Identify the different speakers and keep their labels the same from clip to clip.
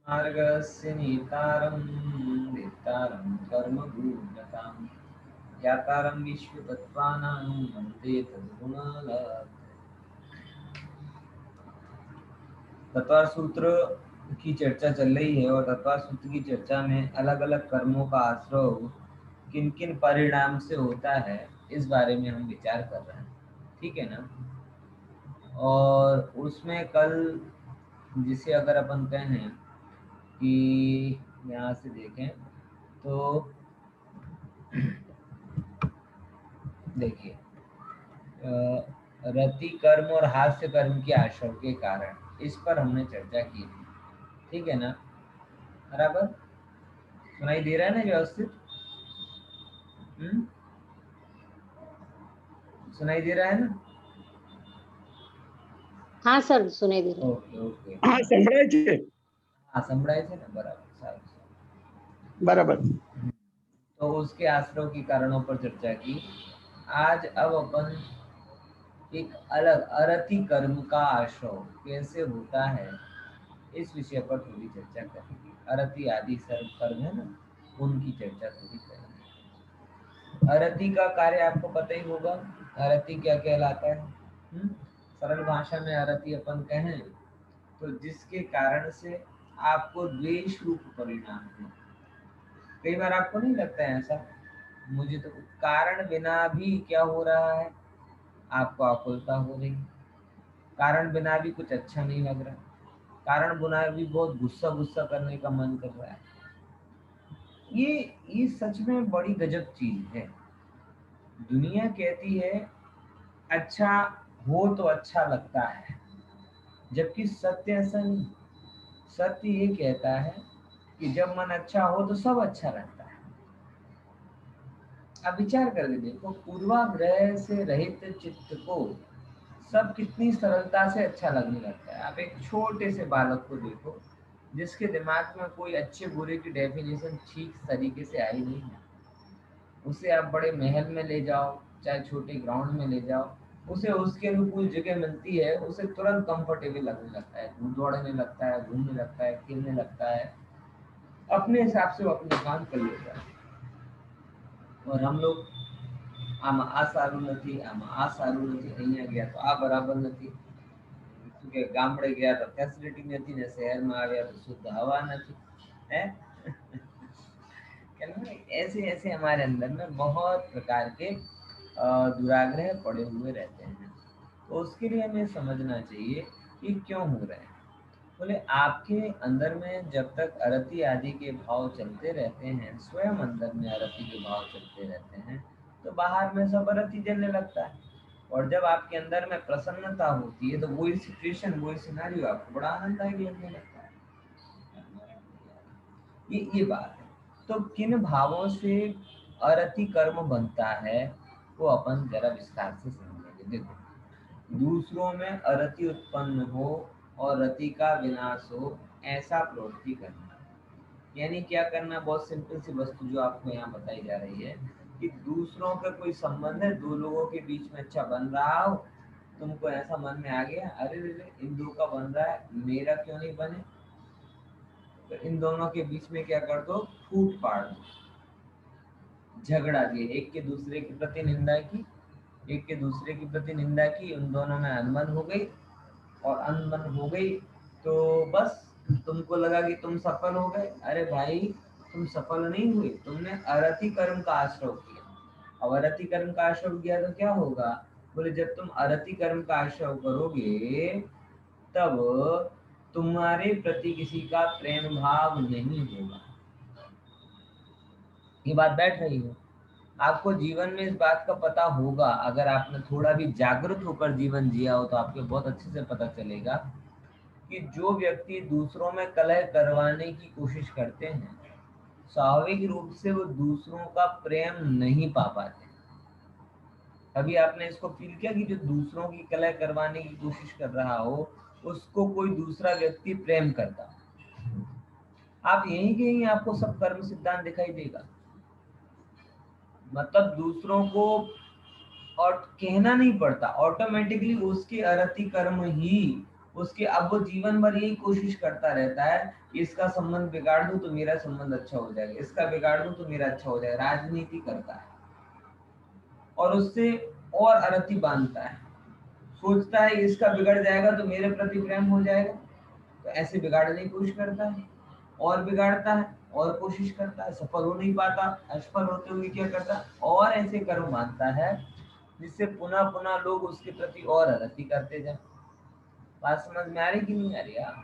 Speaker 1: मार्गस्य नेतारं नेतारं कर्मभूततां ज्ञातारं विश्वतत्त्वानां वन्दे तद्गुणालब्धये। तत्वार सूत्र की चर्चा चल रही है और तत्वार सूत्र की चर्चा में अलग अलग कर्मों का आश्रय किन किन परिणाम से होता है इस बारे में हम विचार कर रहे हैं, ठीक है ना। और उसमें कल जिसे अगर अपन कहें कि यहाँ से देखें तो देखिए रति कर्म और हास्य कर्म के आश्रय के कारण इस पर हमने चर्चा की थी, ठीक है ना। बराबर सुनाई दे रहा है ना व्यवस्थित? सुनाई दे रहा है ना?
Speaker 2: हाँ सर, सुनाई दे रहा है।
Speaker 1: ओके ओके
Speaker 3: हाँ संभळाय છે
Speaker 1: हाँ संभળાય છે ને बराबर साરું
Speaker 3: बराबर।
Speaker 1: तो उसके आश्रय के कारणों पर चर्चा की। आज अब अपन एक अलग अरति कर्म का आश्रय कैसे होता है इस विषय पर थोड़ी चर्चा करेंगे। अरति आदि सर्व कर्म है ना, उनकी चर्चा थोड़ी करेंगे। अरति का कार्य आपको पता ही होगा, अरति क्या कहलाता है। सरल भाषा में अरति अपन कहें तो जिसके कारण से आपको द्वेष रूप परिणाम हो। कई बार आपको नहीं लगता है ऐसा? मुझे तो कारण बिना भी क्या हो रहा है, आपको आकुलता हो रही, कारण बिना भी कुछ अच्छा नहीं लग रहा, कारण बिना भी बहुत गुस्सा गुस्सा करने का मन कर रहा है। ये सच में बड़ी गजब चीज है। दुनिया कहती है अच्छा हो तो अच्छा लगता है, जबकि सत्य ऐसा नहीं। सत्य ये कहता है कि जब मन अच्छा हो तो सब अच्छा लगता है। अब विचार करके देखो, पूर्वाग्रह से रहित चित्त को सब कितनी सरलता से अच्छा लगने लगता है। आप एक छोटे से बालक को देखो जिसके दिमाग में कोई अच्छे बुरे की डेफिनेशन ठीक तरीके से आई नहीं है, उसे आप बड़े महल में ले जाओ चाहे छोटे ग्राउंड में ले जाओ, उसे उसके अनुकूल जगह मिलती है, उसे तुरंत कंफर्टेबल लगने लगता है, दौड़ने लगता है, घूमने लगता है, खेलने लगता है, अपने हिसाब से वो अपने काम कर लेता है। और हम लोग આમાં આ સારું નથી, આમાં આ સારું નથી, અહીંયા ગયા તો આ બરાબર નથી, કે ગામડે ગયા તો ફેસિલિટી નથી ને શહેરમાં આવ્યા તો શુદ્ધ હવા નથી है। ऐसे ऐसे हमारे अंदर में बहुत प्रकार के दुराग्रह पड़े हुए रहते हैं। तो उसके लिए हमें समझना चाहिए कि क्यों हो रहे हैं। बोले आपके अंदर में जब तक अरति आदि के भाव चलते रहते हैं, स्वयं अंदर में अरति के भाव चलते रहते हैं, तो बाहर में सब अरति जलने लगता है। और जब आपके अंदर में प्रसन्नता होती है तो वही सिचुएशन वही सिनारियो आपको बड़ा आनंददायक लगने लगता है। ये बात है। तो किन भावों से अरति कर्म बनता है वो अपन जरा विस्तार से समझेंगे। देखो, दूसरों में अरति उत्पन्न हो और रति का विनाश हो ऐसा प्रवृत्ति करना, यानी क्या करना, बहुत सिंपल सी वस्तु जो आपको यहाँ बताई जा रही है कि दूसरों का कोई संबंध है, दो लोगों के बीच में अच्छा बन रहा हो, तुमको ऐसा मन में आ गया अरे रे इन दो का बन रहा है, मेरा क्यों नहीं बने, तो इन दोनों के बीच में क्या कर दो, फूट पाड़ दो, झगड़ा दिए, एक के दूसरे के प्रति निंदा की, एक के दूसरे की प्रति निंदा की, उन दोनों में अनबन हो गई, और अनबन हो गई तो बस तुमको लगा कि तुम सफल हो गए। अरे भाई तुम सफल नहीं हुए, तुमने अरति कर्म का आश्रय किया। अब अरति कर्म का आश्रय किया तो क्या होगा, बोले जब तुम अरति कर्म का आश्रय करोगे तब तुम्हारे प्रति किसी का प्रेम भाव नहीं होगा। ये बात बैठ रही है। आपको जीवन में इस बात का पता होगा, अगर आपने थोड़ा भी जागरूक होकर जीवन जिया हो तो आपको बहुत अच्छे से पता चलेगा कि जो व्यक्ति दूसरों में कलह करवाने की कोशिश करते हैं, स्वाभाविक रूप से वो दूसरों का प्रेम नहीं पा पाते। अभी आपने इसको फील किया कि जो दूसरों की कलह करवाने की कोशिश कर रहा हो उसको कोई दूसरा व्यक्ति प्रेम करता, आप यहीं के यहीं आपको सब कर्म सिद्धांत दिखाई देगा। मतलब दूसरों को और कहना नहीं पड़ता, ऑटोमेटिकली उसके अरति कर्म ही उसके अब वो जीवन भर यही कोशिश करता रहता है कि इसका संबंध बिगाड़ दूं तो मेरा संबंध अच्छा हो जाएगा, इसका बिगाड़ दूं तो मेरा अच्छा हो जाएगा, राजनीति करता है और उससे और अरति बांधता है, सोचता है इसका बिगड़ जाएगा तो मेरे प्रति प्रेम हो जाएगा, तो ऐसे बिगाड़ने की कोशिश करता है और बिगाड़ता है और कोशिश करता है, सफल हो नहीं पाता, असफल होते हुए क्या करता है और ऐसे कर्म बांधता है जिससे पुनः पुनः लोग उसके प्रति और अरति करते जाए। बात समझ में आ रही कि नहीं आ रही यार?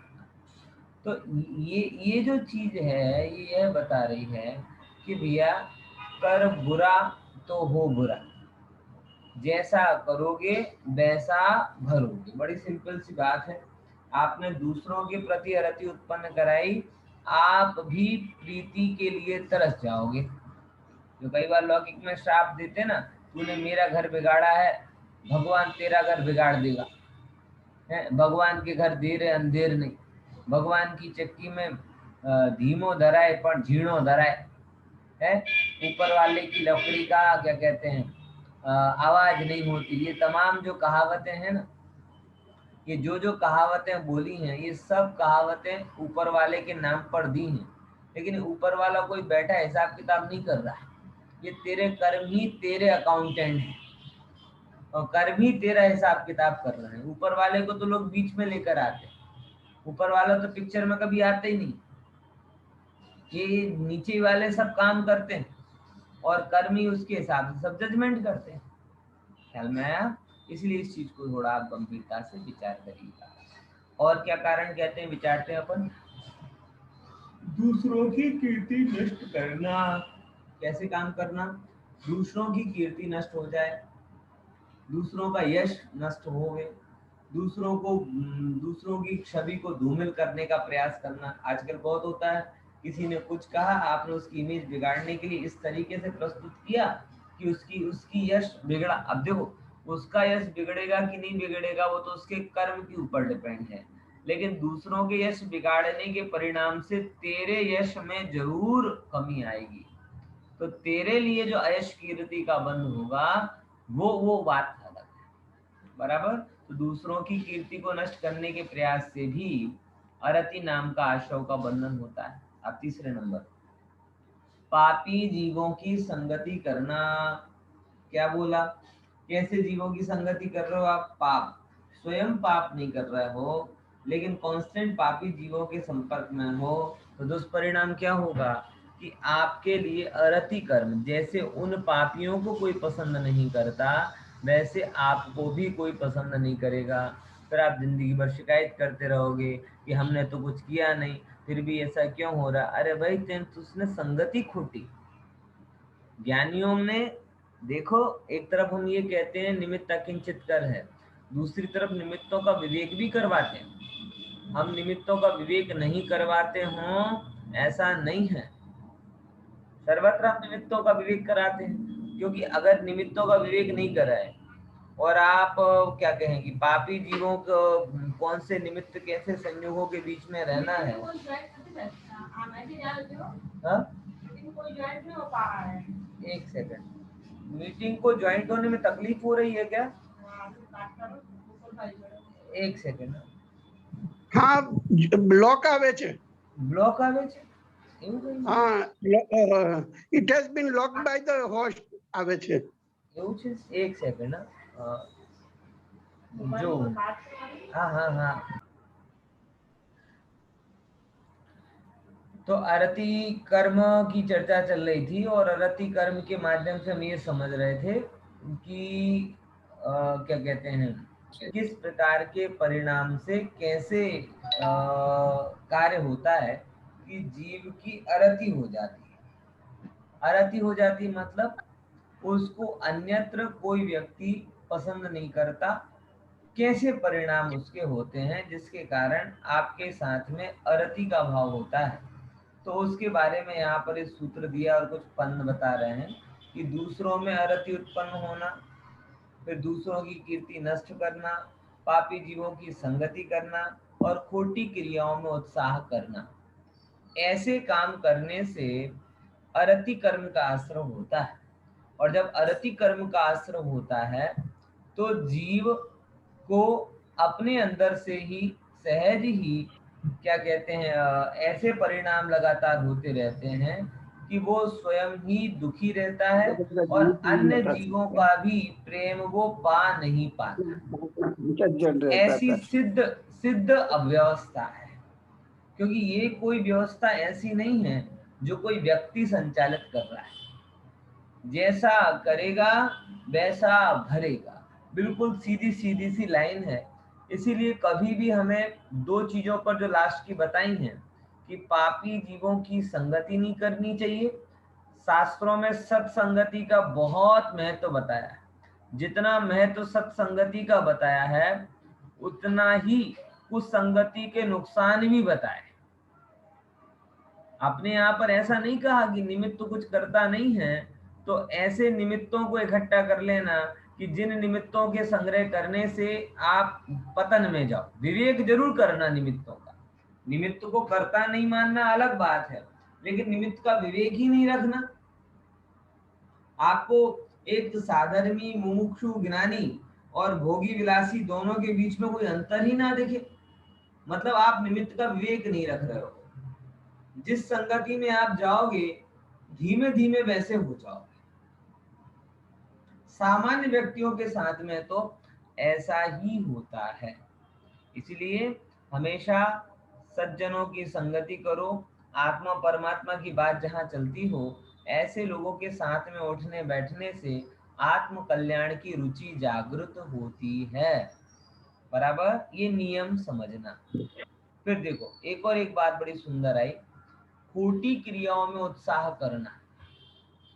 Speaker 1: तो ये जो चीज है ये यह बता रही है कि भैया कर बुरा तो हो बुरा, जैसा करोगे वैसा भरोगे। बड़ी सिंपल सी बात है। आपने दूसरों के प्रति अरति उत्पन्न कराई, आप भी प्रीति के लिए तरस जाओगे। जो कई बार लौकिक में श्राप देते ना, तूने मेरा घर बिगाड़ा है, भगवान तेरा घर बिगाड़ देगा, है भगवान के घर देर है अंधेर नहीं, भगवान की चक्की में धीमो धराए पर झीणो धराए, है ऊपर वाले की लकड़ी का क्या कहते हैं आवाज नहीं होती। ये तमाम जो कहावतें हैं ना, ये जो कहावतें बोली हैं, ये सब कहावतें ऊपर वाले के नाम पर दी हैं, लेकिन ऊपर वाला कोई बैठा हिसाब किताब नहीं कर रहा है। ये तेरे कर्म ही तेरे अकाउंटेंट हैं और कर्म ही तेरा हिसाब किताब कर रहे हैं। ऊपर वाले को तो लोग बीच में लेकर आते हैं, ऊपर वाला तो पिक्चर में कभी आते ही नहीं, ये नीचे वाले सब काम करते हैं और कर्मी उसके हिसाब से सब जजमेंट करते हैं। ख्याल में आया? इसलिए इस चीज को थोड़ा आप गंभीरता से विचार करिएगा। और क्या कारण कहते हैं विचारते हैं अपन? दूसरों की कीर्ति नष्ट करना। कैसे काम करना? दूसरों की कीर्ति नष्ट हो जाए, दूसरों का यश नष्ट हो गए, दूसरों की छवि को धूमिल करने का प्रयास करना। आजकल बहुत होता है, किसी ने कुछ कहा, आपने उसकी इमेज बिगाड़ने के लिए इस तरीके से प्रस्तुत किया कि उसकी यश बिगड़ा। अब देखो, उसका यश बिगड़ेगा कि नहीं बिगड़ेगा वो तो उसके कर्म के ऊपर डिपेंड है, लेकिन दूसरों के यश बिगाड़ने के परिणाम से तेरे यश में जरूर कमी आएगी। तो तेरे लिए जो अयश कीर्ति का बंध होगा वो बात अलग है। बराबर? तो दूसरों की कीर्ति को नष्ट करने के प्रयास से भी अरति नाम का आशव का बंधन होता है। अब तीसरे नंबर, पापी जीवों की संगति करना। क्या बोला? कैसे जीवों की संगति कर रहे हो आप? पाप, स्वयं पाप नहीं कर रहे हो लेकिन कांस्टेंट पापी जीवों के संपर्क में हो, तो दुष्परिणाम क्या होगा कि आपके लिए अरति कर्म, जैसे उन पापियों को कोई पसंद नहीं करता वैसे आपको भी कोई पसंद नहीं करेगा। फिर आप जिंदगी भर शिकायत करते रहोगे कि हमने तो कुछ किया नहीं, फिर भी ऐसा क्यों हो रहा। अरे भाई उसने संगति खोटी। ज्ञानियों ने देखो, एक तरफ हम ये कहते हैं निमित्त अकिंचित कर है, दूसरी तरफ निमित्तों का विवेक भी करवाते हैं। हम निमित्तों का विवेक नहीं करवाते हों ऐसा नहीं है, सर्वत्र हम निमित्तों का विवेक कराते हैं। क्योंकि अगर निमित्तों का विवेक नहीं कराए और आप क्या कहें कि पापी जीवों को कौन से निमित्त कैसे संयोगों के बीच में रहना है। हाँ? एक सेकंड, मीटिंग को ज्वाइंट होने में तकलीफ हो रही है क्या? एक सेकंड।
Speaker 3: हाँ, ब्लॉक आवे छे।
Speaker 1: ब्लॉक आवे छे?
Speaker 3: हाँ, it has been locked by the host आवे छे।
Speaker 1: એવું છે? એક સેકન્ડ જો हाँ। तो अरति कर्म की चर्चा चल रही थी और अरति कर्म के माध्यम से हम ये समझ रहे थे कि क्या कहते हैं, किस प्रकार के परिणाम से कैसे कार्य होता है कि जीव की अरति हो जाती है। अरति हो जाती मतलब उसको अन्यत्र कोई व्यक्ति पसंद नहीं करता। कैसे परिणाम उसके होते हैं जिसके कारण आपके साथ में अरति का भाव होता है, तो उसके बारे में यहाँ पर इस सूत्र दिया और कुछ पन्न बता रहे हैं कि दूसरों में अरति उत्पन्न होना, फिर दूसरों की कीर्ति नष्ट करना, पापी जीवों की संगति करना और खोटी क्रियाओं में उत्साह करना। ऐसे काम करने से अरति कर्म का आश्रय होता है। और जब अरति कर्म का आश्रय होता है तो जीव को अपने अंदर से ही सहज ही क्या कहते हैं ऐसे परिणाम लगातार होते रहते हैं कि वो स्वयं ही दुखी रहता है और अन्य जीवों का भी प्रेम वो पा नहीं पाता। ऐसी सिद्ध सिद्ध अव्यवस्था है, क्योंकि ये कोई व्यवस्था ऐसी नहीं है जो कोई व्यक्ति संचालित कर रहा है। जैसा करेगा वैसा भरेगा, बिल्कुल सीधी सीधी सी लाइन है। इसीलिए कभी भी हमें दो चीजों पर जो लास्ट की बताई हैं कि पापी जीवों की संगति नहीं करनी चाहिए। शास्त्रों में सत्संगति का बहुत महत्व बताया है। जितना महत्व सत्संगति का बताया है उतना ही कुसंगति के नुकसान भी बताए। आपने यहाँ पर ऐसा नहीं कहा कि निमित्त कुछ करता नहीं है, तो ऐसे निमित्तों को इकट्ठा कर लेना कि जिन निमित्तों के संग्रह करने से आप पतन में जाओ। विवेक जरूर करना निमित्तों का, निमित्त को करता नहीं मानना अलग बात है, लेकिन निमित्त का विवेक ही नहीं रखना। आपको एक साधर्मी मुमुक्षु ज्ञानी और भोगी विलासी दोनों के बीच में कोई अंतर ही ना दिखे, मतलब आप निमित्त का विवेक नहीं रख रहे हो। जिस संगति में आप जाओगे धीमे धीमे वैसे हो जाओगे। सामान्य व्यक्तियों के साथ में तो ऐसा ही होता है। इसलिए हमेशा सज्जनों की संगति करो। आत्मा परमात्मा की बात जहाँ चलती हो ऐसे लोगों के साथ में उठने बैठने से आत्म कल्याण की रुचि जागृत होती है। बराबर, ये नियम समझना। फिर देखो एक और एक बात बड़ी सुंदर आई, खोटी क्रियाओं में उत्साह करना।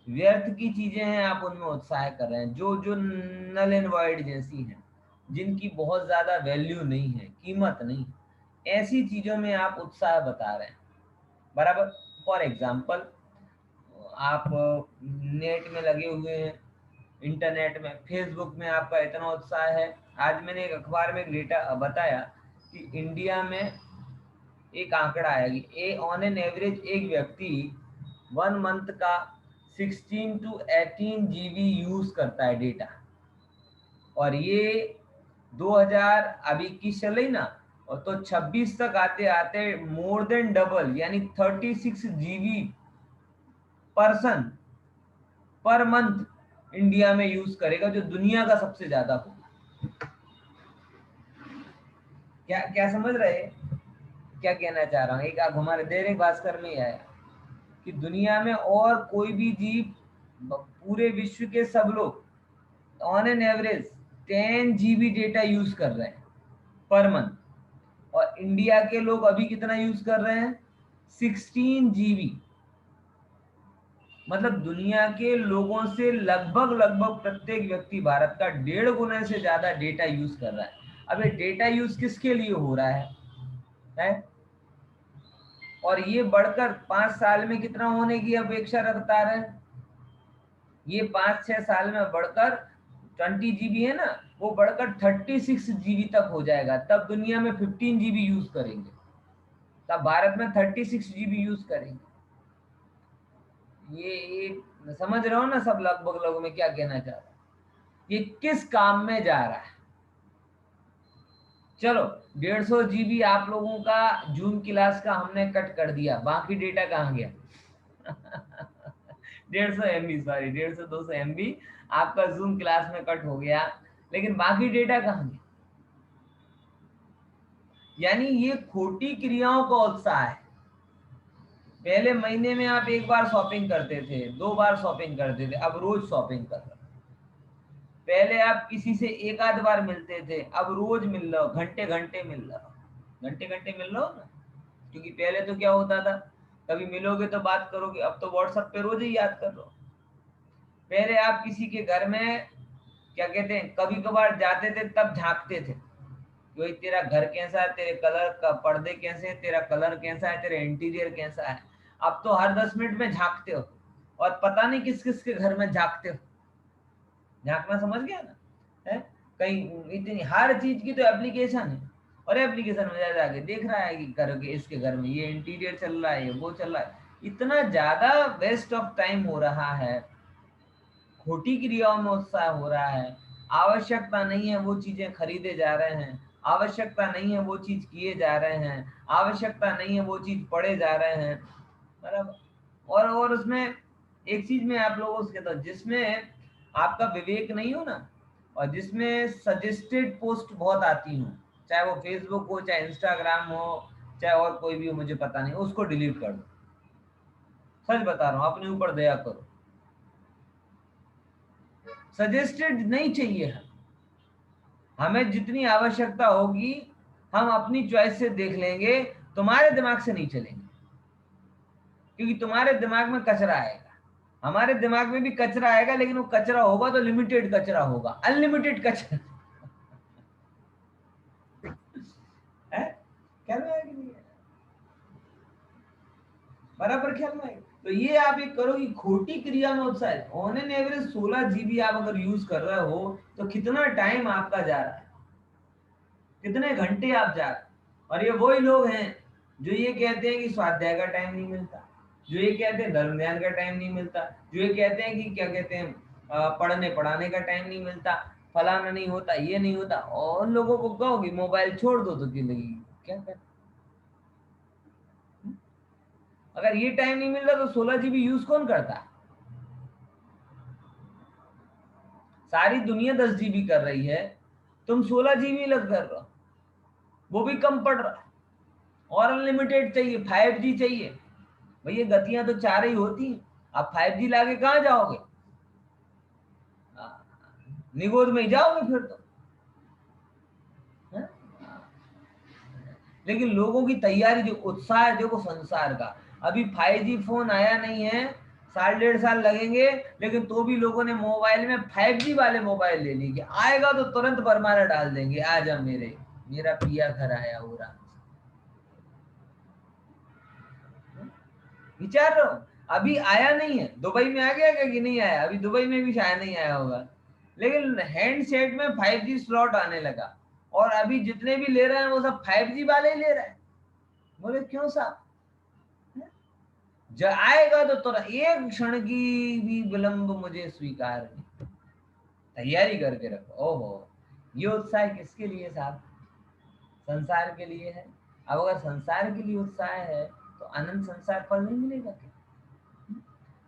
Speaker 1: व्यर्थ की चीजें हैं आप उनमें उत्साह कर रहे हैं, जो जो नल एंड वॉइड जैसी हैं, जिनकी बहुत ज्यादा वैल्यू नहीं है, कीमत नहीं, ऐसी चीजों में आप उत्साह बता रहे हैं। बराबर। फॉर एग्जाम्पल, आप नेट में लगे हुए हैं, इंटरनेट में, फेसबुक में आपका इतना उत्साह है। आज मैंने एक अखबार में एक डेटा बताया कि इंडिया में एक आंकड़ा आया कि ऑन एन एवरेज एक व्यक्ति 1 मंथ का 16 to 18 GB यूज करता है डेटा। और ये 2000 अभी की चल ना, और तो 26 तक आते आते मोर देन डबल, यानी 36 GB person per month India में यूज करेगा, जो दुनिया का सबसे ज्यादा होगा। क्या क्या समझ रहे हैं क्या कहना चाह रहा हूँ? एक आप हमारे दैनिक भास्कर में ही आया कि दुनिया में और कोई भी जीव, पूरे विश्व के सब लोग on an average 10 GB data use कर रहे हैं पर मंथ, और इंडिया के लोग अभी कितना यूज कर रहे हैं? 16 GB। मतलब दुनिया के लोगों से लगभग लगभग प्रत्येक व्यक्ति भारत का 1.5 गुना से ज्यादा डेटा यूज कर रहा है। अब ये डेटा यूज किसके लिए हो रहा है? और ये बढ़कर 5 साल में कितना होने की अपेक्षा रखता है? ये 5-6 साल में बढ़कर 20 GB है ना, वो बढ़कर 36 GB तक हो जाएगा। तब दुनिया में 15 GB यूज करेंगे, तब भारत में 36 GB यूज करेंगे। ये समझ रहे हो ना सब लगभग लोगों में क्या कहना चाह रहा है? ये किस काम में जा रहा है? चलो 150 GB आप लोगों का जूम क्लास का हमने कट कर दिया, बाकी डेटा कहाँ गया? 150 MB, सॉरी 150-200 MB आपका जूम क्लास में कट हो गया, लेकिन बाकी डेटा कहाँ गया? यानी ये खोटी क्रियाओं का उत्साह है। पहले महीने में आप एक बार शॉपिंग करते थे, 2 बार शॉपिंग करते थे, अब रोज शॉपिंग कर रहे हो। पहले आप किसी से एक आध बार मिलते थे, अब रोज मिल रहे हो, घंटे घंटे मिल रहे हो, घंटे घंटे मिल रहे हो ना। क्योंकि पहले तो क्या होता था, कभी मिलोगे तो बात करोगे, अब तो व्हाट्सएप पे रोज ही याद कर लो। पहले आप किसी के घर में क्या कहते हैं, कभी कभार जाते थे तब झांकते थे कि भाई तेरा घर कैसा है, तेरे कलर का पर्दे कैसे हैं, तेरा कलर कैसा है, तेरा इंटीरियर कैसा है। अब तो हर 10 मिनट में झांकते हो, और पता नहीं किस किस के घर में झांकते हो। झांकना समझ गया ना? है कहीं इतनी हर चीज की तो एप्लीकेशन है, और एप्लीकेशन में जाके देख रहा है कि घर के इसके घर में ये इंटीरियर चल रहा है, ये वो चल रहा है। इतना ज्यादा वेस्ट ऑफ टाइम हो रहा है, खोटी क्रियाओं में उत्साह हो रहा है, आवश्यकता नहीं है वो चीजें खरीदे जा रहे हैं, आवश्यकता नहीं है वो चीज किए जा रहे हैं, आवश्यकता नहीं है वो चीज पढ़े जा रहे हैं, बराबर। और उसमें एक चीज में आप लोगों से कहता हूँ, जिसमें आपका विवेक नहीं हो ना, और जिसमें सजेस्टेड पोस्ट बहुत आती हूँ, चाहे वो फेसबुक हो, चाहे इंस्टाग्राम हो, चाहे और कोई भी हो, मुझे पता नहीं, उसको डिलीट कर दो। सच बता रहा हूँ, अपने ऊपर दया करो। सजेस्टेड नहीं चाहिए। हमें जितनी आवश्यकता होगी हम अपनी चॉइस से देख लेंगे, तुम्हारे दिमाग से नहीं चलेंगे, क्योंकि तुम्हारे दिमाग में कचरा आएगा, हमारे दिमाग में भी कचरा आएगा, लेकिन वो कचरा होगा तो लिमिटेड कचरा होगा, अनलिमिटेड कचरा है। ख्याल में आएगा नहीं? बराबर ख्याल में आएगा। तो ये आप एक करो कि खोटी क्रिया में उत्साह, ऑन एन एवरेज 16 GB आप अगर यूज कर रहे हो तो कितना टाइम आपका जा रहा है, कितने घंटे आप जा रहे हैं। और ये वही लोग हैं जो ये कहते हैं कि स्वाध्याय का टाइम नहीं मिलता, जो ये कहते हैं धर्म ध्यान का टाइम नहीं मिलता, जो ये कहते हैं कि क्या कहते हैं पढ़ने पढ़ाने का टाइम नहीं मिलता, फलाना नहीं होता, ये नहीं होता। और लोगों को कहो कि मोबाइल छोड़ दो तो जिंदगी क्या कर। अगर ये टाइम नहीं मिल रहा तो 16 GB यूज कौन करता है? सारी दुनिया 10 GB कर रही है, तुम 16 GB लग कर रहे हो, वो भी कम पड़ रहा है। और अनलिमिटेड चाहिए, 5G चाहिए। भैया गतियां तो 4 ही होती हैं, आप 5G लाके कहाँ जाओगे? निगोद में ही जाओगे फिर तो। है? लेकिन लोगों की तैयारी, जो उत्साह है देखो संसार का, अभी 5G फोन आया नहीं है, 1.5 साल लगेंगे, लेकिन तो भी लोगों ने मोबाइल में 5G वाले मोबाइल ले लिए, आएगा तो तुरंत बरमाला डाल देंगे, आजा मेरा पिया घर आया हो रहा। विचार रहो, अभी आया नहीं है, दुबई में आ गया क्या कि नहीं आया? अभी दुबई में भी शायद नहीं आया होगा, लेकिन हैंडसेट में 5G स्लॉट आने लगा, और अभी जितने भी ले रहे हैं वो सब 5G वाले ही ले रहे हैं। बोले क्यों साहब? जब आएगा तो तुरंत, एक क्षण की भी विलंब मुझे स्वीकार नहीं। तैयारी करके रखो। ओहो, ये उत्साह किसके लिए साहब? संसार के लिए है। अब अगर संसार के लिए उत्साह है तो अनंत संसार फल नहीं मिलेगा क्या?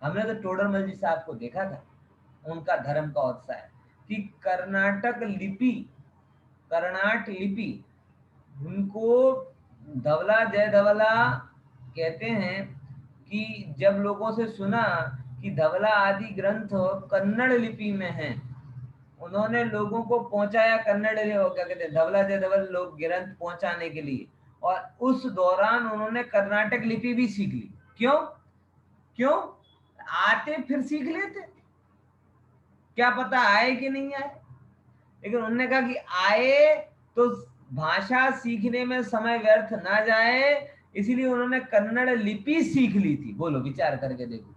Speaker 1: हमने तो टोडरमल जी साहब को देखा था, उनका धर्म का उत्साह है कि कर्नाटक लिपि उनको धवला जय धवला कहते हैं कि जब लोगों से सुना कि धवला आदि ग्रंथ कन्नड़ लिपि में हैं, उन्होंने लोगों को पहुंचाया कन्नड़, क्या कहते हैं, धवला जय धवल लोग ग्रंथ पहुंचाने के लिए, और उस दौरान उन्होंने कर्नाटक लिपि भी सीख ली। क्यों? आते फिर सीख लेते, क्या पता आए कि नहीं आए, लेकिन उन्होंने कहा कि आए तो भाषा सीखने में समय व्यर्थ ना जाए, इसीलिए उन्होंने कन्नड़ लिपि सीख ली थी। बोलो, विचार करके देखो,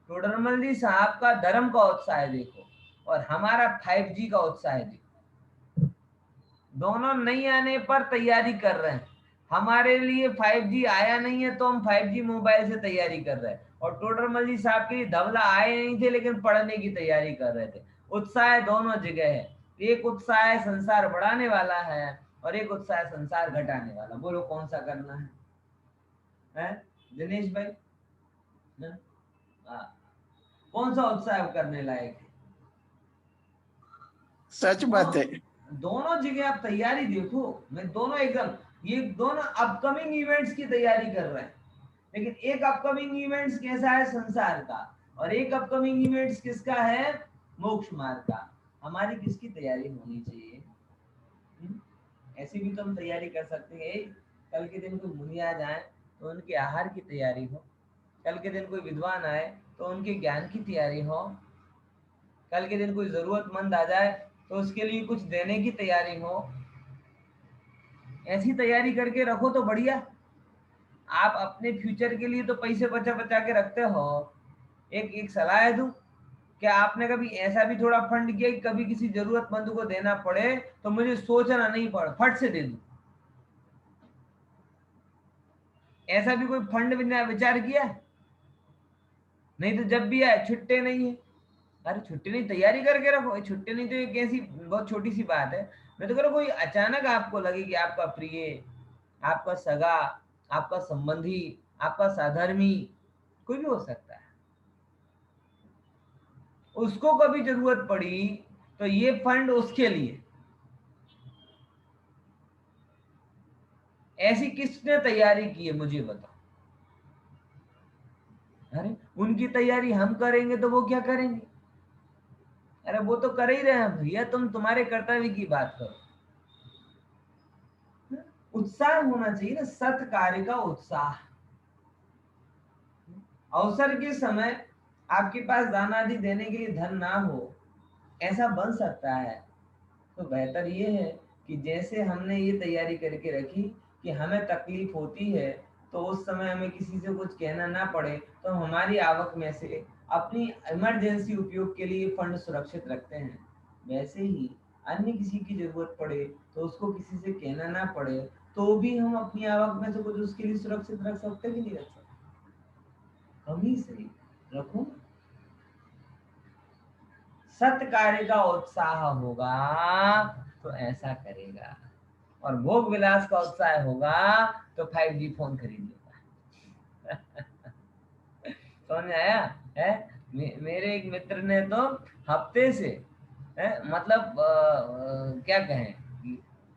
Speaker 1: टोडरमल जी साहब का धर्म का उत्साह देखो, और हमारा 5G का उत्साह देखो। दोनों नहीं आने पर तैयारी कर रहे हैं। हमारे लिए 5G आया नहीं है तो हम 5G मोबाइल से तैयारी कर रहे हैं, और टोडरमल जी साहब के लिए धवला आए नहीं थे लेकिन पढ़ने की तैयारी कर रहे थे। उत्साह दोनों जगह है। एक उत्साह संसार बढ़ाने वाला है और एक उत्साह संसार घटाने वाला। बोलो कौन सा करना है? दिनेश भाई, कौन सा उत्साह करने लायक है?
Speaker 3: सच बात है।
Speaker 1: दोनों जगह आप तैयारी देखो, मैं दोनों एकदम, ये दोनों अपकमिंग इवेंट्स की तैयारी कर रहे हैं, लेकिन एक अपकमिंग इवेंट्स कैसा है संसार का, और एक अपकमिंग इवेंट्स किसका है? मोक्ष मार्ग का। हमारी किसकी तैयारी होनी चाहिए? ऐसी भी तो हम तैयारी कर सकते हैं, कल के दिन कोई मुनि आ जाए तो उनके आहार की तैयारी हो, कल के दिन कोई विद्वान आए तो उनके ज्ञान की तैयारी हो, कल के दिन कोई जरूरतमंद आ जाए तो उसके लिए कुछ देने की तैयारी हो। ऐसी तैयारी करके रखो तो बढ़िया। आप अपने फ्यूचर के लिए तो पैसे बचा बचा के रखते हो। एक सलाह दूं, क्या आपने कभी ऐसा भी थोड़ा फंड किया कि कभी किसी जरूरतमंद को देना पड़े तो मुझे सोचना नहीं पड़े, फट से दे दूं? ऐसा भी कोई फंड विचार किया? नहीं तो जब भी आए छुट्टे नहीं है। अरे छुट्टी नहीं, तैयारी करके रखो। छुट्टी नहीं तो एक ऐसी बहुत छोटी सी बात है, मैं तो कह रहा हूं कोई अचानक आपको लगे कि आपका प्रिय, आपका सगा, आपका संबंधी, आपका साधर्मी, कोई भी हो सकता है, उसको कभी जरूरत पड़ी तो ये फंड उसके लिए। ऐसी किसने तैयारी की है मुझे बताओ? अरे उनकी तैयारी हम करेंगे तो वो क्या करेंगे? अरे वो तो कर ही रहे हैं भैया, तुम तुम्हारे कर्तव्य की बात करो। उत्साह होना चाहिए ना, सत कार्य का उत्साह। अवसर के समय आपके पास दान आदि देने के लिए धन ना हो, ऐसा बन सकता है, तो बेहतर ये है कि जैसे हमने ये तैयारी करके रखी कि हमें तकलीफ होती है तो उस समय हमें किसी से कुछ कहना ना पड़े, तो हमारी आवक में से अपनी इमरजेंसी उपयोग के लिए फंड सुरक्षित रखते हैं, वैसे ही अन्य किसी की जरूरत पड़े तो उसको किसी से कहना ना पड़े, तो भी हम अपनी आवक में से कुछ उसके लिए सुरक्षित रख सकते कि नहीं रख सकते? हम ही सही रखो। सत कार्य का उत्साह होगा तो ऐसा करेगा, और भोग विलास का उत्साह होगा तो 5G फोन खरीद लेगा। समझ में आया है? मेरे एक मित्र ने तो हफ्ते से मतलब क्या कहें,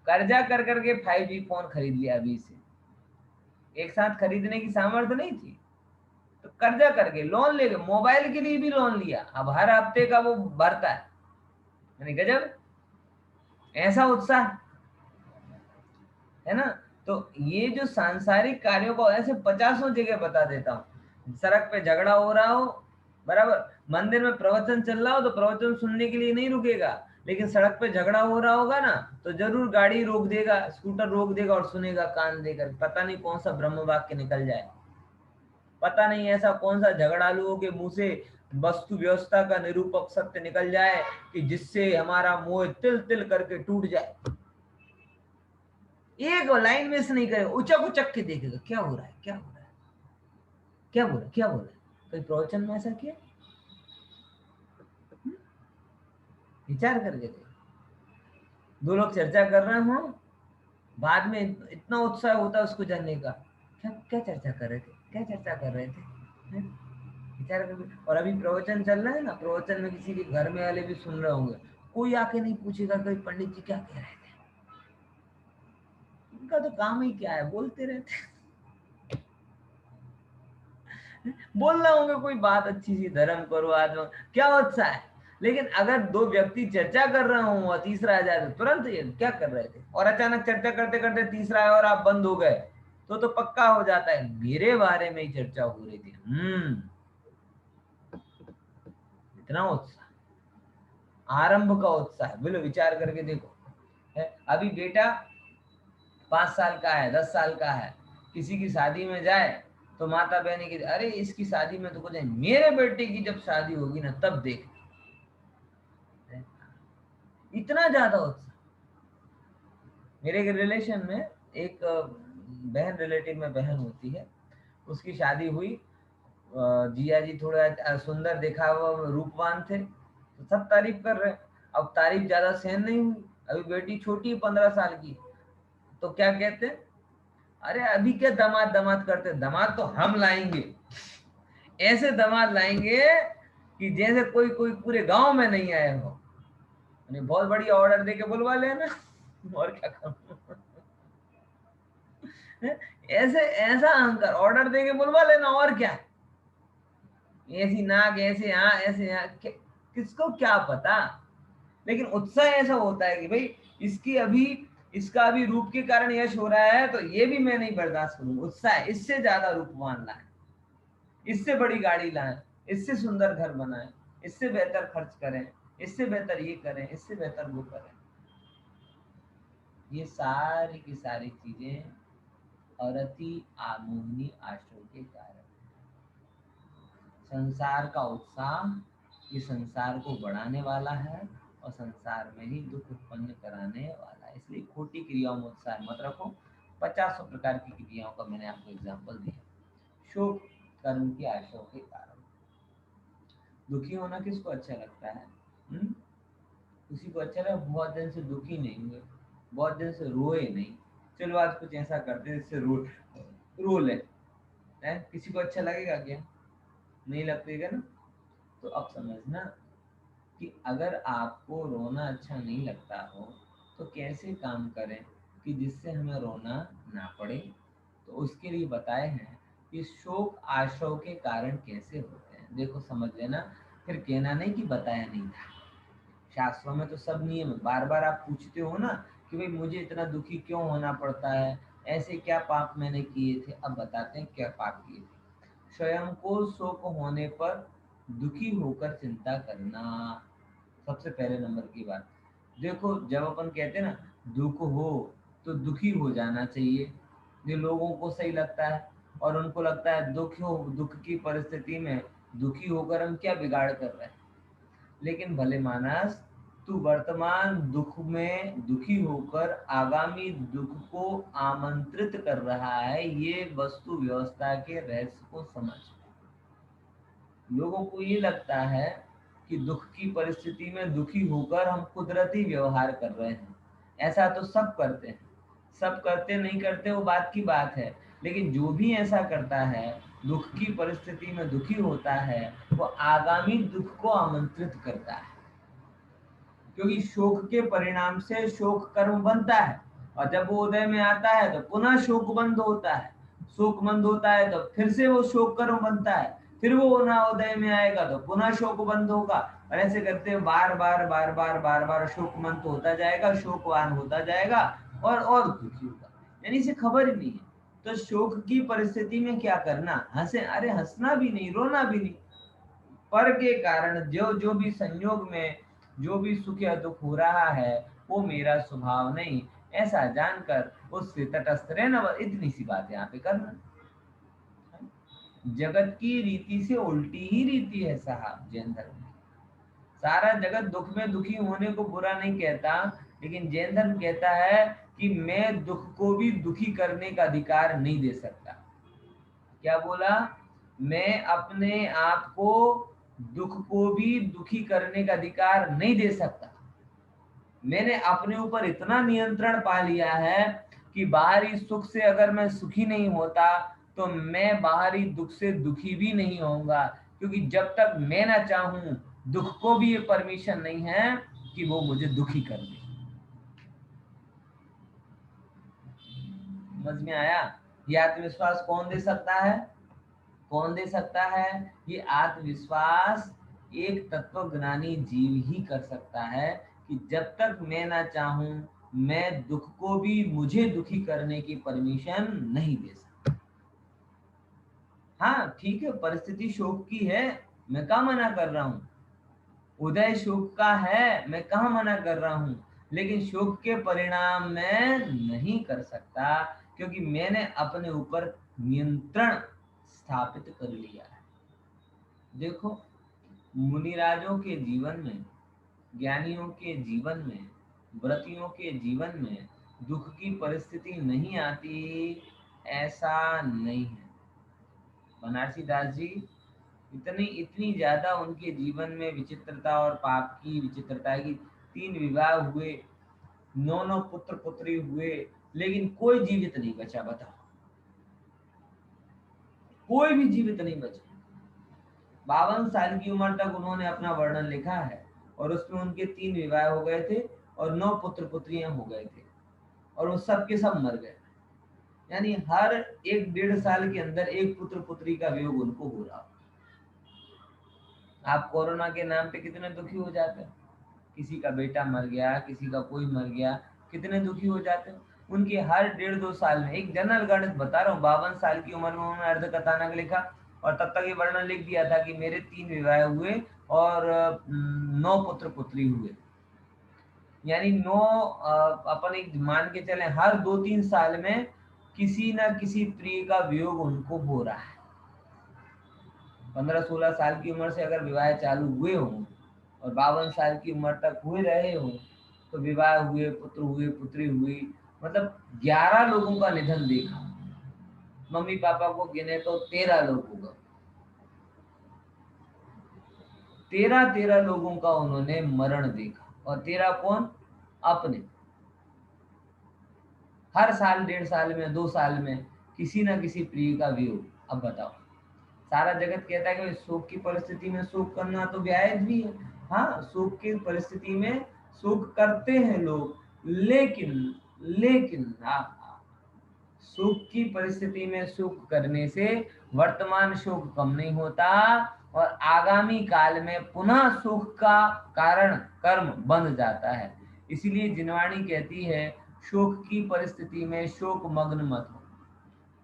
Speaker 1: कर्जा कर करके 5G फोन खरीद लिया अभी से। एक साथ खरीदने की सामर्थ्य नहीं थी तो कर्जा करके लोन लेके मोबाइल के लिए भी लोन लिया, अब हर हफ्ते का वो भरता है। यानी गजब, ऐसा उत्साह है ना। तो ये जो सांसारिक कार्यों को ऐसे 50 जगह बता देता हूँ। सड़क पे झगड़ा हो रहा हो, बराबर, मंदिर में प्रवचन चल रहा हो तो प्रवचन सुनने के लिए नहीं रुकेगा, लेकिन सड़क पे झगड़ा हो रहा होगा ना तो जरूर गाड़ी रोक देगा, स्कूटर रोक देगा और सुनेगा कान देकर, पता नहीं कौन सा ब्रह्म वाक्य निकल जाए, पता नहीं ऐसा कौन सा झगड़ालुओं के मुंह से वस्तु व्यवस्था का निरूपक सत्य निकल जाए कि जिससे हमारा मोह तिल तिल करके टूट जाए। एक लाइन मिस नहीं करे, उचक उचक के देखेगा क्या हो रहा है, क्या हो रहा है, क्या बोला, क्या बोला। कोई प्रवचन में ऐसा किया? विचार करके देख। दो लोग चर्चा कर रहे हो, बाद में इतना उत्साह होता है उसको जानने का, क्या क्या चर्चा कर रहे थे, क्या चर्चा कर रहे थे, हैं? विचार करके। और अभी प्रवचन चल रहा है ना, प्रवचन में किसी के घर में वाले भी सुन रहे होंगे, कोई आके नहीं पूछेगा कोई पंडित जी क्या कह रहे थे, उनका तो काम ही क्या है, बोलते रहते। बोलना होगा कोई बात अच्छी सी, धर्म करो आत्मा, क्या उत्साह है। लेकिन अगर दो व्यक्ति चर्चा कर रहे हो और तीसरा आ जाए तो तुरंत ये क्या कर रहे थे, और अचानक चर्चा करते करते तीसरा है और आप बंद हो गए तो पक्का हो जाता है मेरे बारे में ही चर्चा हो रही थी। इतना उत्साह, आरंभ का उत्साह, बोलो विचार करके देखो। है अभी बेटा 5 साल का है, 10 साल का है, किसी की शादी में जाए तो माता बहनी की, अरे इसकी शादी में तो कुछ नहीं, मेरे बेटे की जब शादी होगी ना तब देख। इतना ज्यादा उत्साह। मेरे के रिलेशन में एक बहन, रिलेटिव में बहन होती है, उसकी शादी हुई, जिया जी थोड़ा सुंदर देखा हुआ रूपवान थे तो सब तारीफ कर रहे। अब तारीफ ज्यादा सहन नहीं हुई, अभी बेटी छोटी 15 साल की, तो क्या कहते, अरे अभी क्या दामाद दामाद करते, दामाद तो हम लाएंगे, ऐसे दामाद लाएंगे कि जैसे कोई कोई पूरे गांव में नहीं आए हो। बहुत बढ़िया, ऑर्डर दे के बुलवा लेना। और क्या करूं। ऐसे ऐसा अहंकार, ऑर्डर दे के बुलवा लेना और क्या, ऐसी नाक, ऐसे यहाँ, ऐसे यहाँ, किसको क्या पता। लेकिन उत्साह ऐसा होता है कि भाई इसकी अभी, इसका अभी रूप के कारण यश हो रहा है तो ये भी मैं नहीं बर्दाश्त करूंगा। उत्साह, इससे ज्यादा रूपवान लाए, इससे बड़ी गाड़ी लाएं, इससे सुंदर घर बनाएं, इससे बेहतर खर्च करें, इससे बेहतर ये करें, इससे बेहतर वो करें। ये सारी की सारी चीजें अरति आमोहनी आश्रम के कारण। संसार का उत्साह ये संसार को बढ़ाने वाला है और संसार में ही दुख उत्पन्न कराने वाला है, इसलिए खोटी क्रियाओं में उत्साह मत रखो। 50 प्रकार की क्रियाओं का मैंने आपको एग्जाम्पल दिया। शोक कर्म की आशा के कारण। दुखी होना किसको अच्छा लगता है? किसी को अच्छा लगा बहुत दिन से दुखी नहीं हुए, बहुत दिन से रोए नहीं, चलो आज कुछ ऐसा करते हैं जिससे रो ले, है किसी को अच्छा लगेगा क्या? नहीं लगेगा ना। तो अब समझना कि अगर आपको रोना अच्छा नहीं लगता हो तो कैसे काम करें कि जिससे हमें रोना ना पड़े। तो उसके लिए बताए हैं कि शोक आशय के कारण कैसे होते हैं। देखो समझ लेना, फिर कहना नहीं कि बताया नहीं था। शास्त्रों में तो सब नियम है। बार बार आप पूछते हो ना कि भाई मुझे इतना दुखी क्यों होना पड़ता है, ऐसे क्या पाप मैंने किए थे। अब बताते हैं क्या पाप किए थे। स्वयं को शोक होने पर दुखी होकर चिंता करना, सबसे पहले नंबर की बात। देखो जब अपन कहते हैं ना दुख हो तो दुखी हो जाना चाहिए, ये लोगों को सही लगता है और उनको लगता है दुख की परिस्थिति में दुखी होकर हम क्या बिगाड़ कर रहे हैं। लेकिन भले मानस, तू वर्तमान दुख में दुखी होकर आगामी दुख को आमंत्रित कर रहा है। ये वस्तु व्यवस्था के रहस्य को समझ। लोगों को ये लगता है कि दुख की परिस्थिति में दुखी होकर हम कुदरती व्यवहार कर रहे हैं। ऐसा तो सब करते हैं, सब करते नहीं करते वो बात की बात है, लेकिन जो भी ऐसा करता है दुख की परिस्थिति में दुखी होता है वो आगामी दुख को आमंत्रित करता है। क्योंकि शोक के परिणाम से शोक कर्म बनता है और जब वो उदय में आता है तो पुनः शोक बंद होता है। शोक बंद होता है तो फिर से वो शोक कर्म बनता है, फिर वो पुनः उदय में आएगा तो पुनः शोक बंद होगा। और ऐसे करते हुए बार बार बार बार बार बार शोक बंद होता जाएगा, शोकवान होता जाएगा और दुखी होगा। यानी इसे खबर ही नहीं है। तो शोक की परिस्थिति में क्या करना, हंसे, अरे हंसना भी नहीं, रोना भी नहीं। पर के कारण जो जो भी संयोग में जो भी सुख या दुख हो रहा है वो मेरा स्वभाव नहीं, ऐसा जानकर उससे तटस्थ रहना। इतनी सी बात यहाँ पे करना। जगत की रीति से उल्टी ही रीति है साहब जैन धर्म की। सारा जगत दुख में दुखी होने को बुरा नहीं कहता, लेकिन जैन धर्म कहता है कि मैं दुख को भी दुखी करने का अधिकार नहीं दे सकता। क्या बोला? मैं अपने आप को दुख को भी दुखी करने का अधिकार नहीं दे सकता। मैंने अपने ऊपर इतना नियंत्रण पा लिया है कि बाहरी सुख से अगर मैं सुखी नहीं होता तो मैं बाहरी दुख से दुखी भी नहीं होऊंगा। क्योंकि जब तक मैं ना चाहूं दुख को भी ये परमिशन नहीं है कि वो मुझे दुखी कर दे। समझ में आया? ये आत्मविश्वास कौन दे सकता है? कौन दे सकता है? ये आत्मविश्वास एक तत्वज्ञानी जीव ही कर सकता है कि जब तक मैं ना चाहूं मैं दुख को भी मुझे दुखी करने की परमिशन नहीं दे सकता। हाँ ठीक है, परिस्थिति शोक की है, मैं कहाँ मना कर रहा हूँ। उदय शोक का है, मैं कहाँ मना कर रहा हूँ। लेकिन शोक के परिणाम मैं नहीं कर सकता क्योंकि मैंने अपने ऊपर नियंत्रण स्थापित कर लिया है। देखो मुनिराजों के जीवन में, ज्ञानियों के जीवन में, व्रतियों के जीवन में दुख की परिस्थिति नहीं आती, ऐसा नहीं है। बनारसी दास जी इतनी इतनी ज्यादा उनके जीवन में विचित्रता और पाप की विचित्रता है कि 3 विवाह हुए, 9 पुत्र पुत्री हुए, लेकिन कोई जीवित नहीं बचा। बताओ, कोई भी जीवित नहीं बचा। 52 साल की उम्र तक उन्होंने अपना वर्णन लिखा है और उसमें उनके 3 विवाह हो गए थे और 9 पुत्र पुत्रियां हो गए थे और वो सब के सब मर गए। यानी हर 1-1.5 साल के अंदर एक पुत्र पुत्री का वियोग उनको हो रहा। आप कोरोना के नाम पे कितने दुखी हो जाते हैं। किसी का बेटा मर गया, किसी का कोई मर गया, कितने दुखी हो जाते हैं। उनके हर 1.5-2 साल में, एक जनरल गणित बता रहा हूँ, 52 साल की उम्र में उन्होंने अर्ध कथानक लिखा और तब तक ये वर्णन लिख दिया था कि मेरे 3 विवाह हुए और 9 पुत्र पुत्री हुए। यानी 9 अपन एक मान के चले हर 2-3 साल में किसी ना किसी प्रिय का वियोग उनको हो रहा है। 15-16 साल की उम्र से अगर विवाह चालू हुए हों और 52 साल की उम्र तक हुए रहे हो तो विवाह हुए, पुत्र हुए, पुत्री हुई, मतलब 11 लोगों का निधन देखा। मम्मी पापा को गिने तो 13 लोग होगा। 13 लोगों का उन्होंने मरण देखा। और तेरा कौन? अपने। हर साल, 1.5 साल में, 2 साल में किसी ना किसी प्रिय का वियोग। अब बताओ, सारा जगत कहता है कि शोक की परिस्थिति में शोक करना तो जायज भी है। हाँ, शोक की परिस्थिति में शोक करते हैं लोग, लेकिन लेकिन सुख की परिस्थिति में सुख करने से वर्तमान शोक कम नहीं होता और आगामी काल में पुनः सुख का कारण कर्म बन जाता है। इसीलिए जिनवाणी कहती है, शोक की परिस्थिति में शोक मग्न मत हो।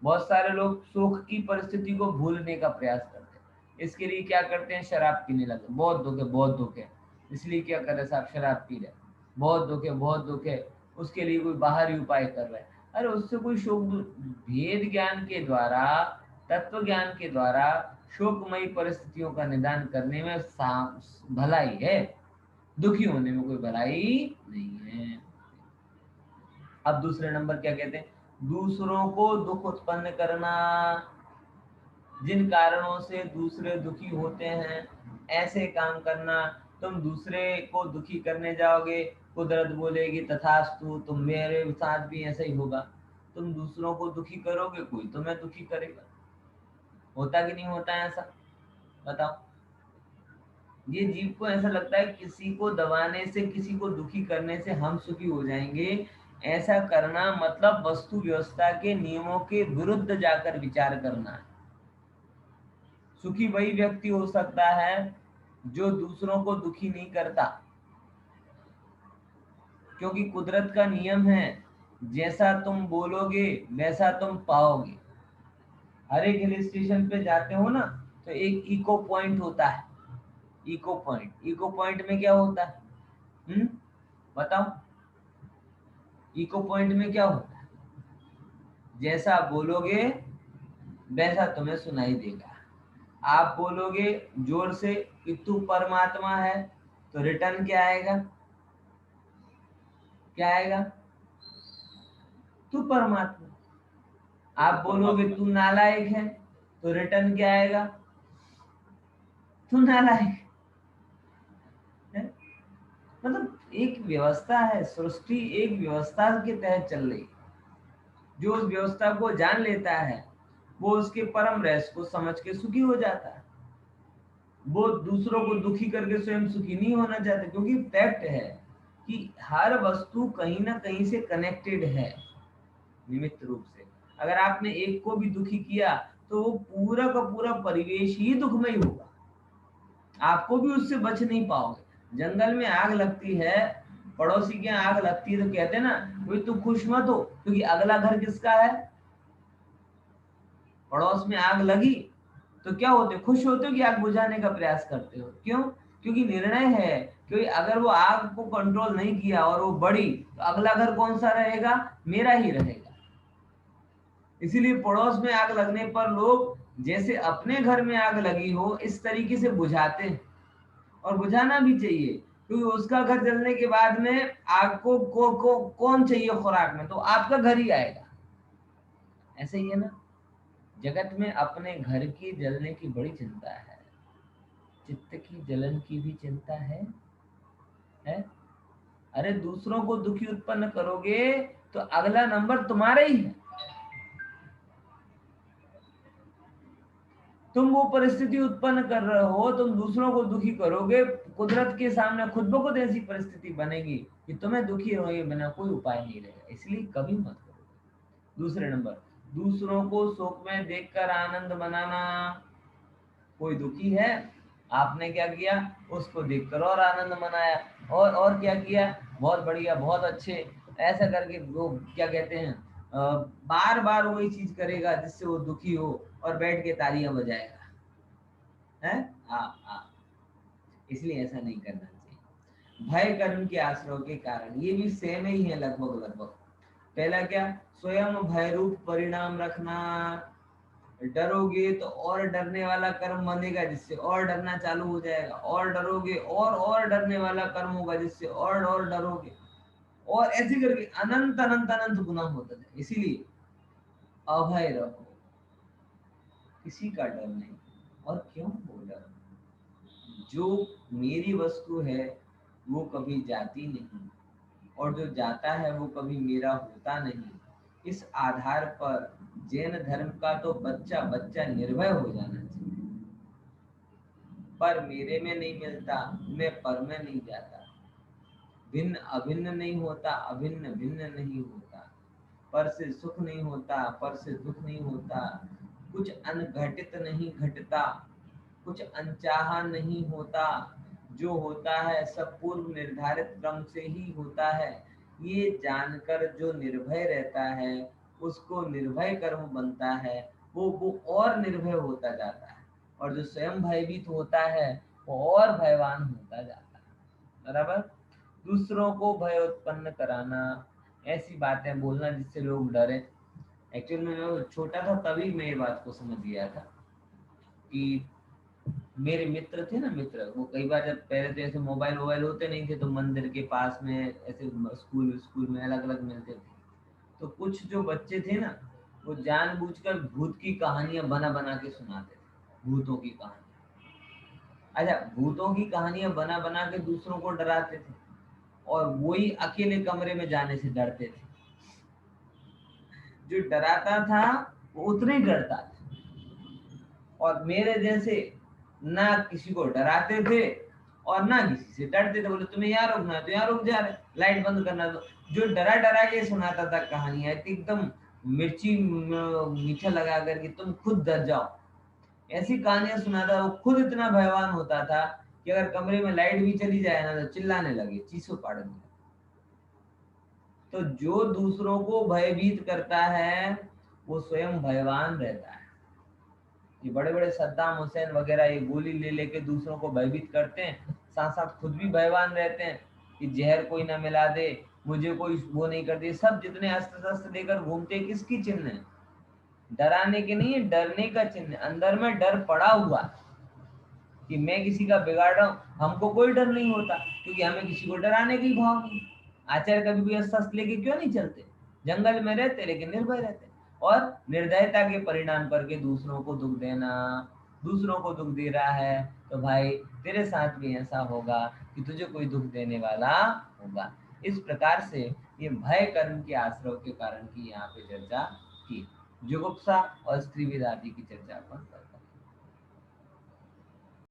Speaker 1: बहुत सारे लोग शोक की परिस्थिति को भूलने का प्रयास करते हैं। इसके लिए क्या करते हैं? शराब पीने लगे। बहुत दुख है, बहुत दुख है, इसलिए क्या कर रहे साहब? शराब पी रहे। बहुत दुख है, बहुत दुख है, उसके लिए कोई बाहरी उपाय कर रहे हैं। अरे उससे कोई शोक भेद ज्ञान के द्वारा, तत्व ज्ञान के द्वारा शोकमयी परिस्थितियों का निदान करने में भलाई है, दुखी होने में कोई भलाई नहीं है। अब दूसरे नंबर क्या कहते हैं? दूसरों को दुख उत्पन्न करना। जिन कारणों से दूसरे दुखी होते हैं, ऐसे काम करना। तुम दूसरे को दुखी करने जाओगे, कुदरत बोलेगी तथास्तु, तुम मेरे साथ भी ऐसा ही होगा। तुम दूसरों को दुखी करोगे, कोई तुम्हें दुखी करेगा। होता कि नहीं होता है ऐसा? बताओ। ये जीव को ऐसा लगता है किसी को दबाने से, किसी को दुखी करने से हम सुखी हो जाएंगे। ऐसा करना मतलब वस्तु व्यवस्था के नियमों के विरुद्ध जाकर विचार करना है। सुखी वही व्यक्ति हो सकता है जो दूसरों को दुखी नहीं करता, क्योंकि कुदरत का नियम है, जैसा तुम बोलोगे वैसा तुम पाओगे। हर एक हिल स्टेशन पे जाते हो ना, तो एक इको पॉइंट होता है। इको पॉइंट, इको पॉइंट में क्या होता है? बताओ। इको पॉइंट में क्या होता है? जैसा बोलोगे वैसा तुम्हें सुनाई देगा। आप बोलोगे जोर से कि तू परमात्मा है, तो रिटर्न क्या आएगा? क्या आएगा? तू परमात्मा। आप बोलोगे तू नालायक है, तो रिटर्न क्या आएगा? तू नालायक है। मतलब एक व्यवस्था है, सृष्टि एक व्यवस्था के तहत चल रही। जो उस व्यवस्था को जान लेता है, वो उसके परम रहस्य को समझ के सुखी हो जाता है। वो दूसरों को दुखी करके स्वयं सुखी नहीं होना चाहते, क्योंकि फैक्ट है कि हर वस्तु कहीं ना कहीं से कनेक्टेड है, निमित्त रूप से। अगर आपने एक को भी दुखी किया, तो वो पूरा का पूरा परिवेश ही दुखमय होगा। आपको भी उससे बच नहीं पाओगे। जंगल में आग लगती है, पड़ोसी के यहाँ आग लगती है, तो कहते हैं ना, भाई तू खुश मत हो, क्योंकि अगला घर किसका है? पड़ोस में आग लगी तो क्या होते? खुश होते हो कि आग बुझाने का प्रयास करते हो? क्यों? क्योंकि निर्णय है कि अगर वो आग को कंट्रोल नहीं किया और वो बढ़ी, तो अगला घर कौन सा रहेगा? मेरा ही रहेगा। इसीलिए पड़ोस में आग लगने पर लोग जैसे अपने घर में आग लगी हो, इस तरीके से बुझाते हैं। और बुझाना भी चाहिए, क्योंकि उसका घर जलने के बाद में आग को कौन चाहिए खुराक में? तो आपका घर ही आएगा। ऐसे ही है ना, जगत में अपने घर की जलने की बड़ी चिंता है, चित्त की जलन की भी चिंता है? अरे दूसरों को दुखी उत्पन्न करोगे तो अगला नंबर तुम्हारा ही है। तुम वो परिस्थिति उत्पन्न कर रहे हो, तुम दूसरों को दुखी करोगे, कुदरत के सामने खुद ब खुद ऐसी परिस्थिति बनेगी कि तुम्हें दुखी होने बिना कोई उपाय नहीं रहेगा। इसलिए कभी मत करो। दूसरे नंबर, दूसरों को शोक में देखकर आनंद मनाना। कोई दुखी है, आपने क्या किया? उसको देखकर और आनंद मनाया, और क्या किया? बहुत बढ़िया, बहुत अच्छे, ऐसा करके वो क्या कहते हैं, बार बार वही चीज करेगा जिससे वो दुखी हो, और बैठ के तालियां बजाएगा। है? हाँ हाँ। इसलिए ऐसा नहीं करना चाहिए। भय कर्म के आश्रय के कारण, ये भी सेम ही है लगभग लगभग। पहला क्या? स्वयं भय रूप परिणाम रखना। डरोगे तो और डरने वाला कर्म बनेगा, जिससे और डरना चालू हो जाएगा। और डरोगे और डरने वाला कर्म होगा, जिससे और डरोगे, और ऐसे करके अनंत अनंत अनंत गुना होता है। इसीलिए अभय रहो, किसी का डर नहीं। और क्यों हो डर? जो मेरी वस्तु है, वो कभी जाती नहीं, और जो जाता है वो कभी मेरा होता नहीं। इस आधार पर जैन धर्म का तो बच्चा बच्चा निर्भय हो जाना चाहिए। पर मेरे में नहीं मिलता, मैं पर में नहीं जाता। भिन्न अभिन्न नहीं होता, अभिन्न भिन्न नहीं होता। पर से सुख नहीं होता, पर से दुख नहीं होता। कुछ अनघटित नहीं घटता, कुछ अनचाहा नहीं होता। जो होता है सब पूर्व निर्धारित क्रम से ही होता है। ये जानकर जो निर्भय रहता है उसको निर्भय कर्म बनता है। वो और निर्भय होता जाता है, और जो स्वयं भयभीत होता है वो और भयवान होता जाता है। बराबर। दूसरों को भय उत्पन्न कराना, ऐसी बातें बोलना जिससे लोग डरे। एक्चुअली में मैं छोटा था तभी मैं ये बात को समझ गया था कि मेरे मित्र थे ना, मित्र, वो कई बार जब पहले तो ऐसे मोबाइल होते नहीं थे, तो मंदिर के पास में ऐसे स्कूल में अलग अलग मिलते थे। तो कुछ जो बच्चे थे ना, वो जानबूझकर भूत की कहानियां बना बना के सुनाते थे, भूतों की कहानी। अच्छा, भूतों की कहानियां बना बना के दूसरों को डराते थे, और वही अकेले कमरे में जाने से डरते थे। जो डराता था वो उतना ही डरता था, और मेरे जैसे ना किसी को डराते थे और ना किसी से डरते थे। बोले तुम्हें यहाँ रुकना है तो यहाँ रुक जा रहे, लाइट बंद करना। तो जो डरा डरा के सुनाता था कहानियां, एकदम मिर्ची मीठा लगा करके तुम खुद डर जाओ, ऐसी कहानियां सुनाता। वो खुद इतना भयवान होता था कि अगर कमरे में लाइट भी चली जाए ना तो चिल्लाने लगे, चीसों पाड़ने। तो जो दूसरों को भयभीत करता है वो स्वयं भयवान रहता है। ये बड़े बड़े सद्दाम हुसैन वगैरह ये गोली ले लेके दूसरों को भयभीत करते हैं, साथ साथ खुद भी भयवान रहते हैं कि जहर कोई ना मिला दे, मुझे कोई वो नहीं कर दे। सब जितने अस्त्र शस्त्र लेकर घूमते, किसकी चिन्ह है? डराने के नहीं है, डरने का चिन्ह। अंदर में डर पड़ा हुआ कि मैं किसी का बिगाड़ रहा हूँ। हमको कोई डर नहीं होता क्योंकि हमें किसी को डराने का ही भाव नहीं। आचार्य कभी भी शस्त्र लेके क्यों नहीं चलते? जंगल में रहते लेकिन निर्भय रहते, और निर्दयता के परिणाम करके दूसरों को दुख देना। दूसरों को दुख दे रहा है तो भाई तेरे साथ भी ऐसा होगा कि तुझे कोई दुख देने वाला होगा। इस प्रकार से ये भय कर्म के आश्रय के कारण की यहाँ पे चर्चा की। जुगुप्सा और स्त्रीविद आदि की चर्चा अपन